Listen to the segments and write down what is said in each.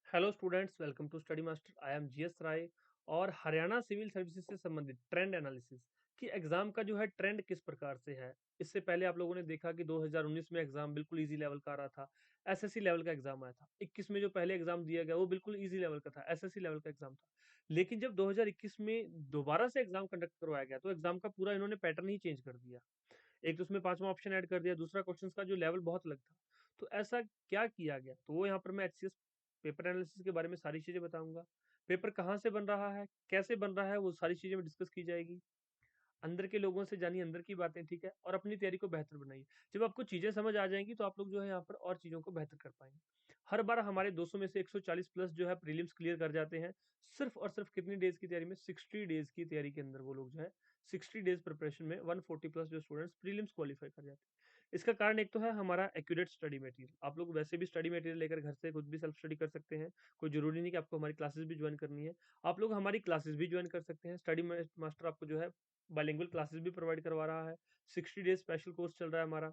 Hello students, welcome to study master. I am GS Rai. और Haryana civil services से संबंधित trend analysis कि exam का जो है ट्रेंड किस प्रकार से है। इससे पहले आप लोगों ने देखा कि 2019 में एग्जाम बिल्कुल इजी लेवल का आ रहा था। एसएससी लेवल का एग्जाम आया था। 21 में जो पहले एग्जाम दिया गया वो बिल्कुल इजी लेवल का था, एसएससी लेवल का एग्जाम था। लेकिन जब 2021 में दोबारा से एग्जाम कंडक्ट करवाया गया तो एग्जाम का पूरा इन्होंने पैटर्न ही चेंज कर दिया। एक तो उसमें पांचवा ऑप्शन ऐड कर दिया, दूसरा क्वेश्चंस का जो लेवल बहुत अलग था। तो ऐसा क्या किया गया, तो वो यहाँ पर मैं एचसीएस पेपर एनालिसिस के बारे में सारी चीजें बताऊंगा। पेपर कहाँ से बन रहा है, कैसे बन रहा है, वो सारी चीजें में डिस्कस की जाएगी। अंदर के लोगों से जानिए अंदर की बातें, ठीक है, और अपनी तैयारी को बेहतर बनाइए। जब आपको चीजें समझ आ जाएंगी तो आप लोग जो है यहाँ पर और चीजों को बेहतर कर पाएंगे। हर बार हमारे 200 में से 140 प्लस जो है प्रीलिम्स क्लियर कर जाते हैं। सिर्फ और सिर्फ कितनी डेज की तैयारी में, 60 डेज की तैयारी के अंदर वो लोग जो है 60 डेज प्रिपरेशन में 140 प्लस जो स्टूडेंट्स प्रीलिम्स क्वालिफाई कर जाते हैं। इसका कारण एक तो है हमारा एक्यूरेट स्टडी मटेरियल। आप लोग वैसे भी स्टडी मटेरियल लेकर घर से खुद भी सेल्फ स्टडी कर सकते हैं। कोई जरूरी नहीं कि आपको हमारी क्लासेस भी ज्वाइन करनी है। आप लोग हमारी क्लासेस भी ज्वाइन कर सकते हैं। स्टडी मास्टर आपको जो है बाइलिंगुअल क्लासेस भी प्रोवाइड करवा रहा है। 60 डेज स्पेशल कोर्स चल रहा है हमारा।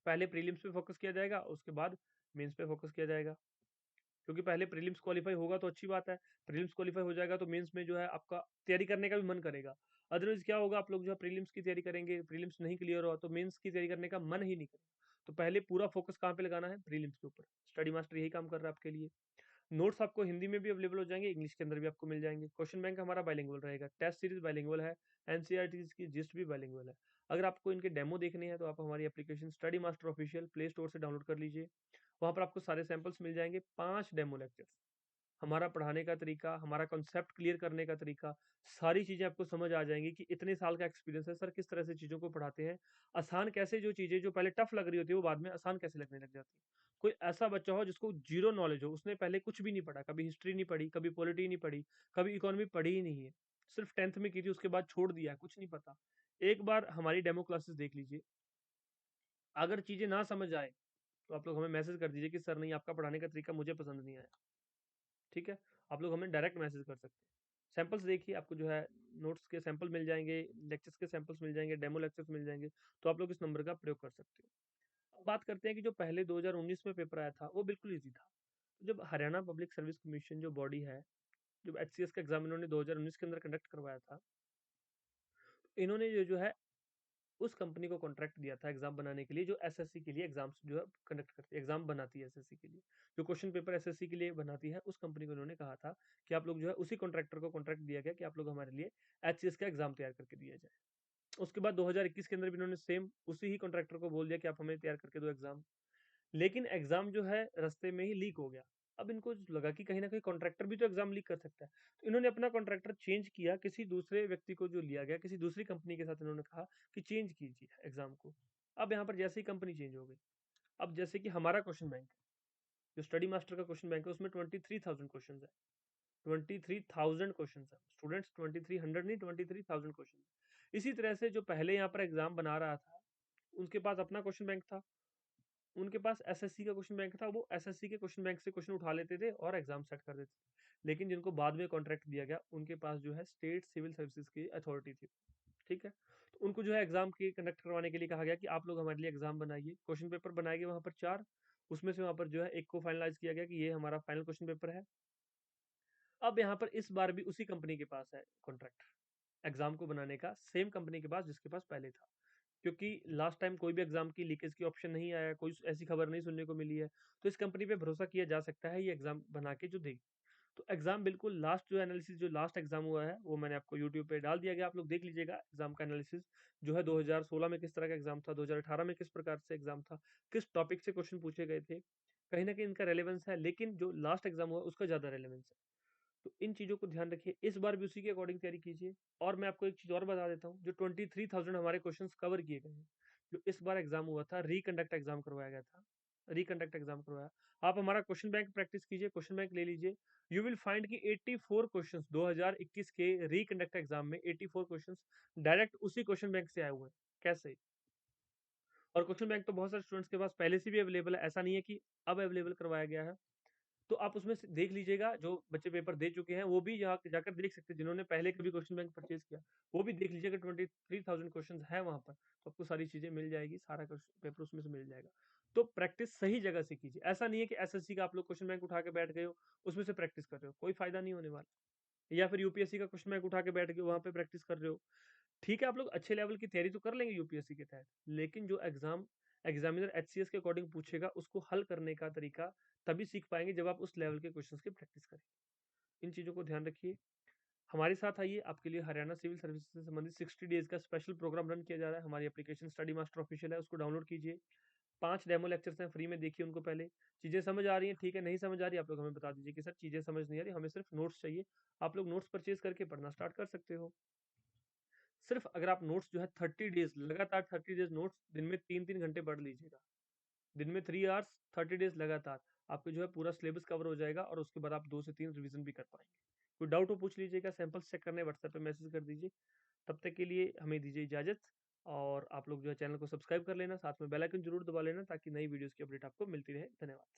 पहले प्रीलिम्स पे फोकस किया जाएगा, उसके बाद मेंस पे फोकस किया जाएगा। क्योंकि पहले प्रीलिम्स क्वालिफाई होगा तो अच्छी बात है। प्रीलिम्स क्वालिफाई हो जाएगा तो मेंस में जो है आपका तैयारी करने का भी मन करेगा। अदरवाइज क्या होगा, आप लोग जो है प्रीलिम्स की तैयारी करेंगे, प्रीलिम्स नहीं क्लियर हुआ तो मेंस की तैयारी करने का मन ही नहीं करेगा। तो पहले पूरा फोकस कहाँ पे लगाना है, प्रीलिम्स के ऊपर। स्टडी मास्टर यही काम कर रहा है आपके लिए। नोट्स आपको हिंदी में भी अवेलेबल हो जाएंगे, इंग्लिश के अंदर भी आपको मिल जाएंगे। क्वेश्चन बैंक हमारा बाइलिंगुअल रहेगा, टेस्ट सीरीज बाइलिंगुअल है, एनसीईआरटी की जिस्ट भी बाइलिंगुअल है। अगर आपको इनके डेमो देखने हैं तो आप हमारी application study master official play store से डाउनलोड कर लीजिए। वहां पर आपको सारे सैंपल्स मिल जाएंगे, 5 डेमो लेक्चर्स। हमारा पढ़ाने का तरीका, हमारा कॉन्सेप्ट क्लियर करने का तरीका, सारी चीजें आपको समझ आ जाएंगी कि इतने साल का एक्सपीरियंस है सर, किस तरह से चीजों को पढ़ाते हैं। आसान कैसे, जो चीजें जो पहले टफ लग रही होती है वो बाद में आसान कैसे लगने लग जाती है। कोई ऐसा बच्चा हो जिसको जीरो नॉलेज हो, उसने पहले कुछ भी नहीं पढ़ा, कभी हिस्ट्री नहीं पढ़ी, कभी पॉलिटी नहीं पढ़ी, कभी इकोनॉमी पढ़ी ही नहीं है, सिर्फ 10th में की थी, उसके बाद छोड़ दिया है, कुछ नहीं पता। एक बार हमारी डेमो क्लासेस देख लीजिए। अगर चीजें ना समझ आए तो आप लोग हमें मैसेज कर दीजिए कि सर नहीं, आपका पढ़ाने का तरीका मुझे पसंद नहीं आया। ठीक है, आप लोग हमें डायरेक्ट मैसेज कर सकते हैं। सैंपल्स देखिए, आपको जो है नोट्स के सैंपल मिल जाएंगे, लेक्चर्स के सैंपल्स मिल जाएंगे, डेमो लेक्चर्स मिल जाएंगे। तो आप लोग इस नंबर का प्रयोग कर सकते हो। अब बात करते हैं कि जो पहले 2019 में पेपर आया था वो बिल्कुल ईजी था। तो जब हरियाणा पब्लिक सर्विस कमीशन जो बॉडी है, जब एचसीएस का एग्जाम इन्होंने 2019 के अंदर कंडक्ट करवाया था, इन्होंने जो है उस कंपनी को कॉन्ट्रैक्ट दिया था एग्जाम बनाने के लिए, जो एसएससी के लिए एग्जाम्स जो है कंडक्ट करती है, एग्जाम बनाती है एसएससी के लिए। जो क्वेश्चन पेपर एसएससी के लिए बनाती है, उस कंपनी को इन्होंने कहा था कि आप लोग जो है, उसी कॉन्ट्रैक्टर को कॉन्ट्रैक्ट दिया गया कि आप लोग हमारे लिए एचसीएस का एग्जाम तैयार करके दिया जाए। उसके बाद 2021 के अंदर भी इन्होंने सेम उसी ही कॉन्ट्रैक्टर को बोल दिया कि आप हमें तैयार करके दो एग्जाम। लेकिन एग्जाम जो है रास्ते में ही लीक हो गया। अब इनको लगा कि कहीं ना कहीं कॉन्ट्रैक्टर भी तो एग्जाम लीक कर सकता है। तो इन्होंने अपना कॉन्ट्रैक्टर चेंज किया, किसी दूसरे व्यक्ति को जो लिया गया, किसी दूसरी कंपनी के साथ इन्होंने कहा कि चेंज कीजिए एग्जाम को। अब यहाँ पर जैसे ही कंपनी चेंज हो गई, अब जैसे कि हमारा क्वेश्चन बैंक, जो स्टडी मास्टर का क्वेश्चन बैंक है, उसमें 23,000 क्वेश्चन है। 23,000 क्वेश्चन है स्टूडेंट्स, 2300 नहीं, 23,000 क्वेश्चन। इसी तरह से जो पहले यहाँ पर एग्जाम बना रहा था, उनके पास अपना क्वेश्चन बैंक था, उनके पास एसएससी का क्वेश्चन बैंक था, वो एसएससी के क्वेश्चन बैंक से क्वेश्चन उठा लेते थे और एग्जाम सेट कर देते थे। लेकिन जिनको बाद में कॉन्ट्रैक्ट दिया गया, उनके पास जो है स्टेट सिविल सर्विसेज की अथॉरिटी थी। ठीक है, तो उनको जो है एग्जाम की कंडक्ट करवाने के लिए कहा गया कि आप लोग हमारे लिए एग्जाम बनाइए। क्वेश्चन पेपर बनाए गए वहां पर 4, उसमें से वहां पर जो है एक को फाइनलाइज किया गया कि ये हमारा फाइनल क्वेश्चन पेपर है। अब यहाँ पर इस बार भी उसी कंपनी के पास है कॉन्ट्रैक्ट एग्जाम को बनाने का, सेम कंपनी के पास जिसके पास पहले था। क्योंकि लास्ट टाइम कोई भी एग्जाम की लीकेज की ऑप्शन नहीं आया, कोई ऐसी खबर नहीं सुनने को मिली है। तो इस कंपनी पे भरोसा किया जा सकता है, ये एग्जाम बना के जो देगी। तो एग्जाम बिल्कुल लास्ट जो एनालिसिस, जो लास्ट एग्जाम हुआ है वो मैंने आपको यूट्यूब पे डाल दिया गया, आप लोग देख लीजिएगा। एग्जाम का एनालिसिस जो है 2016 में किस तरह का एग्जाम था, 2018 में किस प्रकार से एग्जाम था, किस टॉपिक से क्वेश्चन पूछे गए थे। कहीं ना कहीं इनका रेलेवेंस है, लेकिन जो लास्ट एग्जाम हुआ उसका ज्यादा रेलेवेंस है। तो इन चीज़ों को ध्यान रखिए, इस बार भी उसी के अकॉर्डिंग तैयारी कीजिए। और मैं आपको एक चीज़ और बता देता हूँ, जो 23,000 हमारे क्वेश्चंस कवर किए गए हैं, जो इस बार एग्जाम हुआ था, रिकंडक्ट एग्जाम करवाया गया था, रिकंडक्ट एग्जाम करवाया। आप हमारा क्वेश्चन बैंक प्रैक्टिस कीजिए, क्वेश्चन बैंक ले लीजिए। यू विल फाइंड कि 84 क्वेश्चंस 2021 के रिकंडक्ट एग्जाम में 84 क्वेश्चंस डायरेक्ट उसी क्वेश्चन बैंक से आए हुए हैं। कैसे? और क्वेश्चन बैंक तो बहुत सारे स्टूडेंट्स के पास पहले से भी अवेलेबल है, ऐसा नहीं है कि अब अवेलेबल करवाया गया है। तो आप उसमें से देख लीजिएगा, जो बच्चे पेपर दे चुके हैं वो भी यहाँ जाकर देख सकते हैं, जिन्होंने पहले कभी क्वेश्चन बैंक परचेज किया वो भी देख लीजिएगा। 23,000 क्वेश्चन है वहां पर, तो आपको सारी चीजें मिल जाएगी, सारा पेपर उसमें से मिल जाएगा। तो प्रैक्टिस सही जगह से कीजिए। ऐसा नहीं है कि एसएससी का आप लोग क्वेश्चन बैंक उठा के बैठ गए हो, उसमें से प्रैक्टिस कर रहे हो, कोई फ़ायदा नहीं होने वाला। या फिर यूपीएससी का क्वेश्चन बैंक उठा के बैठ गए, वहाँ पे प्रैक्टिस कर रहे हो। ठीक है, आप लोग अच्छे लेवल की तैयारी तो कर लेंगे यूपीएससी के तहत, लेकिन जो एग्ज़ामिनर एचसीएस के अकॉर्डिंग पूछेगा, उसको हल करने का तरीका तभी सीख पाएँगे जब आप उस लेवल के क्वेश्चंस की प्रैक्टिस करें। इन चीज़ों को ध्यान रखिए। हमारे साथ आइए, आपके लिए हरियाणा सिविल सर्विसेज से संबंधित 60 डेज़ का स्पेशल प्रोग्राम रन किया जा रहा है। हमारी एप्लीकेशन स्टडी मास्टर ऑफिशियल है, उसको डाउनलोड कीजिए। 5 डेमो लेक्चर्स हैं, फ्री में देखिए उनको पहले। चीज़ें समझ आ रही हैं, ठीक है, नहीं समझ आ रही, आप लोग हमें बता दीजिए कि सर चीज़ें समझ नहीं आ रही, हमें सिर्फ़ नोट्स चाहिए। आप लोग नोट्स परचेज़ करके पढ़ना स्टार्ट कर सकते हो। सिर्फ़ अगर आप नोट्स जो है 30 डेज़ लगातार 30 डेज़ नोट्स दिन में 3-3 घंटे पढ़ लीजिएगा। दिन में 3 आवर्स 30 डेज़ लगातार, आपको जो है पूरा सिलेबस कवर हो जाएगा और उसके बाद आप 2 से 3 रिवीज़न भी कर पाएँगे। कोई डाउट हो पूछ लीजिएगा, सैंपल्स चेक करने व्हाट्सएप पे मैसेज कर दीजिए। तब तक के लिए हमें दीजिए इजाज़त और आप लोग जो है चैनल को सब्सक्राइब कर लेना, साथ में बेल आइकन ज़रूर दबा लेना ताकि नई वीडियोज़ की अपडेट आपको मिलती रहे। धन्यवाद।